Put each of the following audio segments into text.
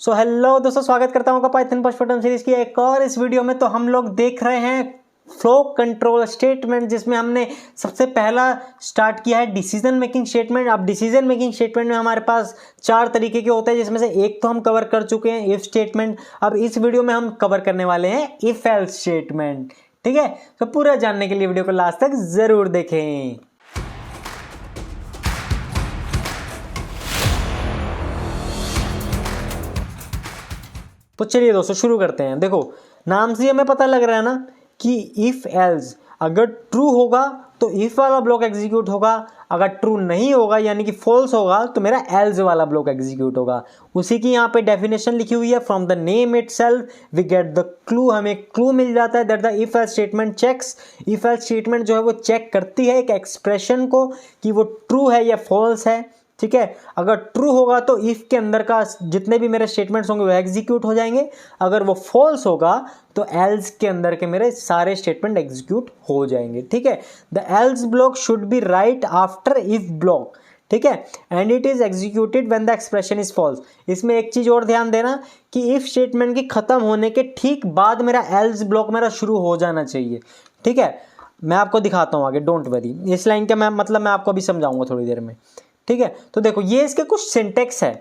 So hello दोस्तों, स्वागत करता हूँ पाइथन पोस्टमॉर्टम सीरीज की एक और इस वीडियो में। तो हम लोग देख रहे हैं फ्लो कंट्रोल स्टेटमेंट, जिसमें हमने सबसे पहला स्टार्ट किया है डिसीजन मेकिंग स्टेटमेंट। अब डिसीजन मेकिंग स्टेटमेंट में हमारे पास 4 तरीके के होते हैं, जिसमें से एक तो हम कवर कर चुके हैं, इफ स्टेटमेंट। अब इस वीडियो में हम कवर करने वाले हैं इफ एल्स स्टेटमेंट। ठीक है, तो पूरा जानने के लिए वीडियो को लास्ट तक जरूर देखें। तो चलिए दोस्तों शुरू करते हैं। देखो, नाम से हमें पता लग रहा है ना कि इफ एल्स, अगर ट्रू होगा तो इफ वाला ब्लॉक एग्जीक्यूट होगा, अगर ट्रू नहीं होगा यानी कि फॉल्स होगा तो मेरा एल्स वाला ब्लॉक एग्जीक्यूट होगा। उसी की यहाँ पे डेफिनेशन लिखी हुई है, from the name itself we get the clue. हमें क्लू मिल जाता है that the if else statement checks. If else statement जो है वो चेक करती है एक एक्सप्रेशन को कि वो ट्रू है या फॉल्स है। ठीक है, अगर ट्रू होगा तो इफ के अंदर का जितने भी मेरे स्टेटमेंट्स होंगे वो एग्जीक्यूट हो जाएंगे, अगर वो फॉल्स होगा तो एल्स के अंदर के मेरे सारे स्टेटमेंट एग्जीक्यूट हो जाएंगे। ठीक है, the else block should be right after if block. ठीक है, and it is executed when the expression is false. इसमें एक चीज और ध्यान देना कि इफ स्टेटमेंट की खत्म होने के ठीक बाद मेरा एल्स ब्लॉक मेरा शुरू हो जाना चाहिए। ठीक है, मैं आपको दिखाता हूँ आगे, डोंट वरी। इस लाइन का मैं आपको अभी समझाऊंगा थोड़ी देर में। ठीक है, तो देखो ये इसके कुछ सिंटेक्स है।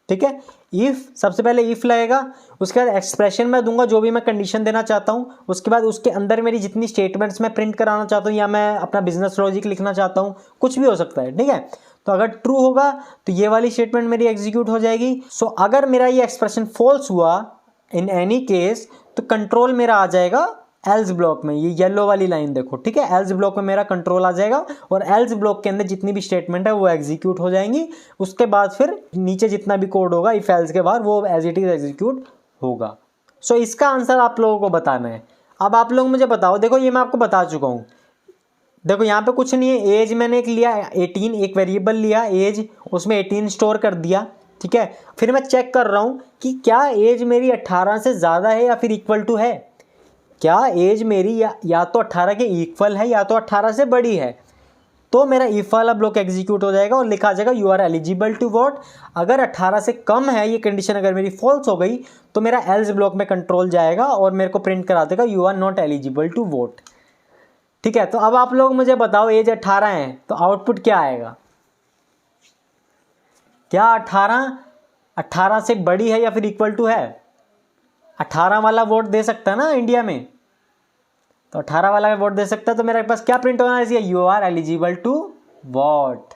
ठीक है, इफ, सबसे पहले इफ लगेगा, उसके बाद एक्सप्रेशन में दूंगा जो भी मैं कंडीशन देना चाहता हूँ, उसके बाद उसके अंदर मेरी जितनी स्टेटमेंट्स मैं प्रिंट कराना चाहता हूँ या मैं अपना बिजनेस लॉजिक लिखना चाहता हूँ, कुछ भी हो सकता है। ठीक है, तो अगर ट्रू होगा तो ये वाली स्टेटमेंट मेरी एग्जीक्यूट हो जाएगी। सो अगर मेरा ये एक्सप्रेशन फॉल्स हुआ इन एनी केस तो कंट्रोल मेरा आ जाएगा एल्स ब्लॉक में। ये येलो वाली लाइन देखो। ठीक है, एल्स ब्लॉक में मेरा कंट्रोल आ जाएगा और एल्स ब्लॉक के अंदर जितनी भी स्टेटमेंट है वो एग्जीक्यूट हो जाएंगी। उसके बाद फिर नीचे जितना भी कोड होगा इफ एल्स के बाद वो एज इट इज एग्जीक्यूट होगा। सो इसका आंसर आप लोगों को बताना है। अब आप लोग मुझे बताओ, देखो ये मैं आपको बता चुका हूँ। देखो यहाँ पे कुछ नहीं है, एज मैंने एक लिया 18, एक वेरिएबल लिया एज, उसमें 18 स्टोर कर दिया। ठीक है, फिर मैं चेक कर रहा हूँ कि क्या एज मेरी 18 से ज़्यादा है या फिर इक्वल टू है। क्या एज मेरी या तो 18 के इक्वल है या तो 18 से बड़ी है, तो मेरा इफ वाला ब्लॉक एग्जीक्यूट हो जाएगा और लिखा जाएगा you are eligible to vote. अगर 18 से कम है ये कंडीशन अगर मेरी फॉल्स हो गई तो मेरा एल्स ब्लॉक में कंट्रोल जाएगा और मेरे को प्रिंट करा देगा you are not eligible to vote. ठीक है, तो अब आप लोग मुझे बताओ, एज 18 है तो आउटपुट क्या आएगा। क्या 18 से बड़ी है या फिर इक्वल टू है। 18 वाला वोट दे सकता है ना इंडिया में, तो 18 वाला वोट दे सकता है, तो मेरे पास क्या प्रिंट होना चाहिए, you are eligible to vote.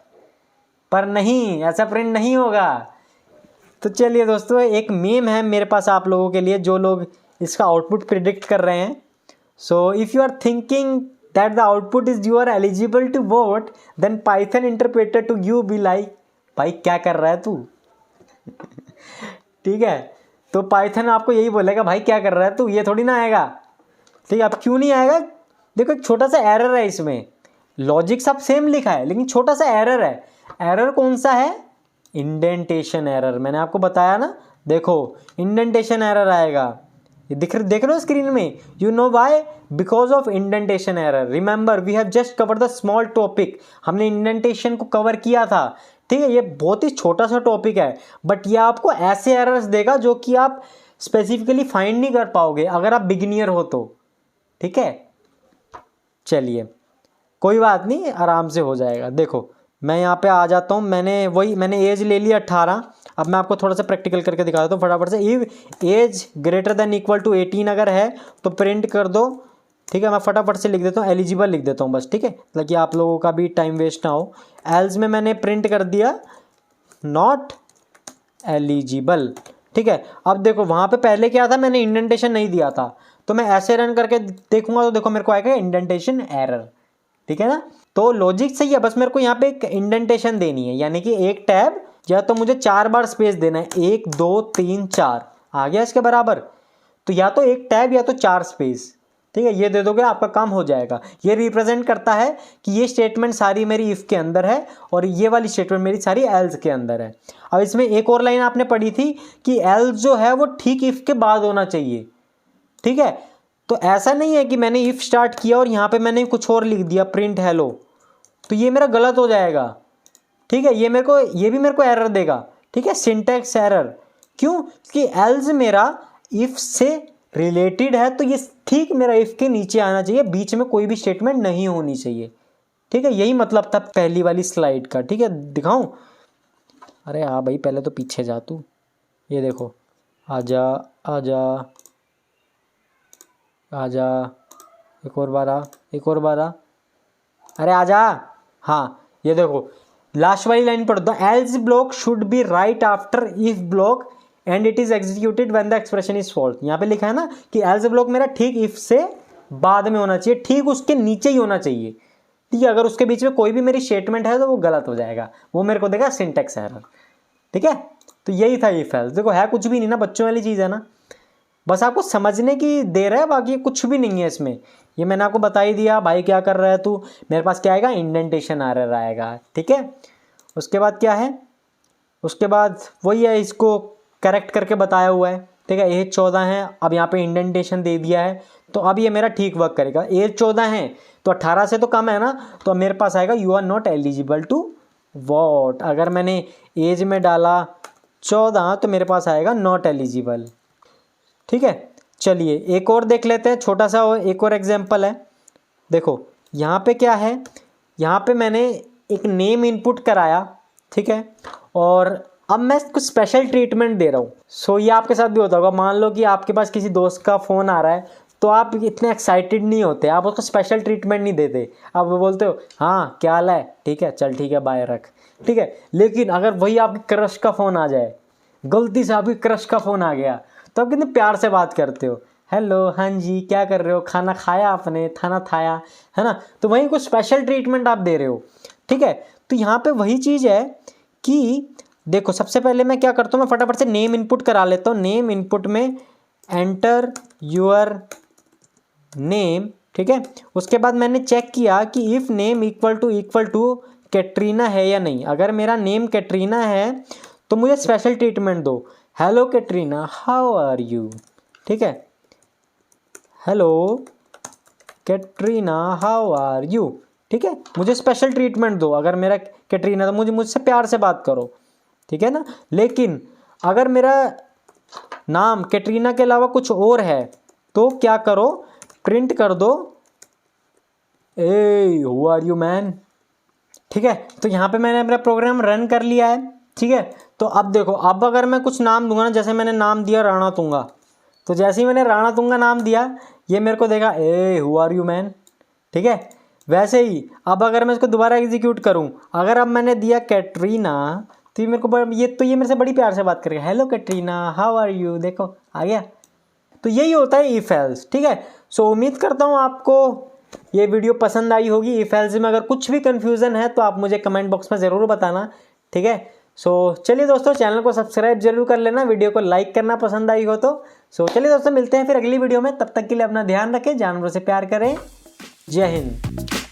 पर नहीं, ऐसा प्रिंट नहीं होगा। तो चलिए दोस्तों, एक मीम है मेरे पास आप लोगों के लिए जो लोग इसका आउटपुट प्रिडिक्ट कर रहे हैं। So if you are thinking that the output is you are eligible to vote, then Python interpreter to you be like, भाई क्या कर रहा है तू। ठीक है, तो पाइथन आपको यही बोलेगा, भाई क्या कर रहा है तू, ये थोड़ी ना आएगा। ठीक है, अब क्यों नहीं आएगा, देखो एक छोटा सा एरर है इसमें। लॉजिक सब सेम लिखा है लेकिन छोटा सा एरर है। एरर कौन सा है, इंडेंटेशन एरर। मैंने आपको बताया ना, देखो इंडेंटेशन एरर आएगा, ये देख रहे हो स्क्रीन में। You know why, because of indentation error. Remember we have just cover the small topic, हमने इंडेंटेशन को कवर किया था। ठीक है, ये बहुत ही छोटा सा टॉपिक है, बट ये आपको ऐसे एरर्स देगा जो कि आप स्पेसिफिकली फाइंड नहीं कर पाओगे अगर आप बिगिनियर हो तो। ठीक है, चलिए कोई बात नहीं, आराम से हो जाएगा। देखो मैं यहाँ पे आ जाता हूँ, मैंने एज ले लिया 18। अब मैं आपको थोड़ा सा प्रैक्टिकल करके दिखा देता हूँ फटाफट से। If age greater than equal to 18 अगर है तो प्रिंट कर दो। ठीक है, मैं फटाफट से लिख देता हूँ, एलिजिबल लिख देता हूँ बस। ठीक है, ताकि आप लोगों का भी टाइम वेस्ट ना हो। एल्स में मैंने प्रिंट कर दिया नॉट एलिजिबल। ठीक है, अब देखो वहाँ पे पहले क्या था, मैंने इंडेंटेशन नहीं दिया था, तो मैं ऐसे रन करके देखूंगा तो देखो मेरे को आएगा इंडेंटेशन एरर। ठीक है ना, तो लॉजिक सही है, बस मेरे को यहाँ पे एक इंडेंटेशन देनी है, यानी कि एक टैब या तो मुझे 4 बार स्पेस देना है, 1 2 3 4 आ गया इसके बराबर। तो या तो एक टैब या तो 4 स्पेस। ठीक है, ये दे दोगे आपका काम हो जाएगा। ये रिप्रेजेंट करता है कि ये स्टेटमेंट सारी मेरी इफ के अंदर है और ये वाली स्टेटमेंट मेरी सारी एल्स के अंदर है। अब इसमें एक और लाइन आपने पढ़ी थी कि एल्स जो है वो ठीक इफ के बाद होना चाहिए। ठीक है, तो ऐसा नहीं है कि मैंने इफ स्टार्ट किया और यहाँ पे मैंने कुछ और लिख दिया प्रिंट हेलो, तो ये मेरा गलत हो जाएगा। ठीक है, ये भी मेरे को एरर देगा। ठीक है, सिंटैक्स एरर, क्यों? कि एल्स मेरा इफ से रिलेटेड है, तो ये ठीक मेरा इफ के नीचे आना चाहिए, बीच में कोई भी स्टेटमेंट नहीं होनी चाहिए। ठीक है, यही मतलब था पहली वाली स्लाइड का। ठीक है, दिखाऊं? अरे हाँ भाई, पहले तो पीछे जा तू। ये देखो, आजा आजा आजा, एक और बार आ, एक और बार आ, अरे आजा। हाँ, ये देखो लास्ट वाली लाइन पढ़ दो, else block should be right after if block and it is executed when the expression is false. यहाँ पे लिखा है ना कि एल्स ब्लॉक मेरा ठीक इफ से बाद में होना चाहिए, ठीक उसके नीचे ही होना चाहिए। ठीक है, अगर उसके बीच में कोई भी मेरी स्टेटमेंट है तो वो गलत हो जाएगा, वो मेरे को देगा सिंटेक्स एरर। ठीक है, तो यही था इफ एल्स। देखो है कुछ भी नहीं ना, बच्चों वाली चीज़ है ना, बस आपको समझने की देर है, बाकी कुछ भी नहीं है इसमें। ये मैंने आपको बता ही दिया। भाई क्या कर रहा है तू? मेरे पास क्या आएगा? इंडेंटेशन एरर आएगा। ठीक है, उसके बाद क्या है? उसके बाद वही है, इसको करेक्ट करके बताया हुआ है। ठीक है, एज 14 है, अब यहाँ पे इंडेंटेशन दे दिया है, तो अब ये मेरा ठीक वर्क करेगा। एज 14 है तो 18 से तो कम है ना, तो अब मेरे पास आएगा you are not eligible to vote. अगर मैंने एज में डाला 14 तो मेरे पास आएगा नॉट एलिजिबल। ठीक है, चलिए एक और देख लेते हैं, छोटा सा एक और एग्जाम्पल है। देखो यहाँ पे क्या है, यहाँ पे मैंने एक नेम इनपुट कराया। ठीक है, और अब मैं कुछ स्पेशल ट्रीटमेंट दे रहा हूँ। सो ये आपके साथ भी होता होगा, मान लो कि आपके पास किसी दोस्त का फ़ोन आ रहा है, तो आप इतने एक्साइटेड नहीं होते, आप उसको स्पेशल ट्रीटमेंट नहीं देते, आप वो बोलते हो हाँ क्या हाल है, ठीक है चल ठीक है बाय रख। ठीक है, लेकिन अगर वही आपके क्रश का फ़ोन आ जाए, गलती से आपके क्रश का फ़ोन आ गया, तो आप कितने प्यार से बात करते हो, हेलो हाँ जी क्या कर रहे हो, खाना खाया आपने, खाना खाया, है ना। तो वहीं कुछ स्पेशल ट्रीटमेंट आप दे रहे हो। ठीक है, तो यहाँ पे वही चीज़ है कि देखो सबसे पहले मैं क्या करता हूँ, मैं फटाफट से नेम इनपुट करा लेता हूँ। नेम इनपुट में एंटर योर नेम। ठीक है, उसके बाद मैंने चेक किया कि if name equal to Katrina है या नहीं। अगर मेरा नेम कैटरीना है तो मुझे स्पेशल ट्रीटमेंट दो, hello Katrina how are you. ठीक है, hello Katrina how are you. ठीक है, मुझे स्पेशल ट्रीटमेंट दो, अगर मेरा कैटरीना तो मुझसे प्यार से बात करो। ठीक है ना, लेकिन अगर मेरा नाम कैटरीना के अलावा कुछ और है तो क्या करो, प्रिंट कर दो A who are you man. ठीक है, तो यहाँ पे मैंने अपना प्रोग्राम रन कर लिया है। ठीक है, तो अब देखो, अब अगर मैं कुछ नाम दूंगा ना, जैसे मैंने नाम दिया राणा तुंगा, तो जैसे ही मैंने राणा तुंगा नाम दिया, ये मेरे को देगा A who are you man. ठीक है, वैसे ही अब अगर मैं इसको दोबारा एग्जीक्यूट करूं, अगर अब मैंने दिया कैटरीना, तो ये मेरे को ये मेरे से बड़ी प्यार से बात करेगा, hello Katrina how are you, देखो आ गया। तो यही होता है इफ एल्स। ठीक है, सो उम्मीद करता हूँ आपको ये वीडियो पसंद आई होगी। इफ एल्स में अगर कुछ भी कन्फ्यूज़न है तो आप मुझे कमेंट बॉक्स में ज़रूर बताना। ठीक है, सो चलिए दोस्तों, चैनल को सब्सक्राइब जरूर कर लेना, वीडियो को लाइक करना पसंद आई हो तो। सो चलिए दोस्तों, मिलते हैं फिर अगली वीडियो में, तब तक के लिए अपना ध्यान रखें, जानवरों से प्यार करें। जय हिंद।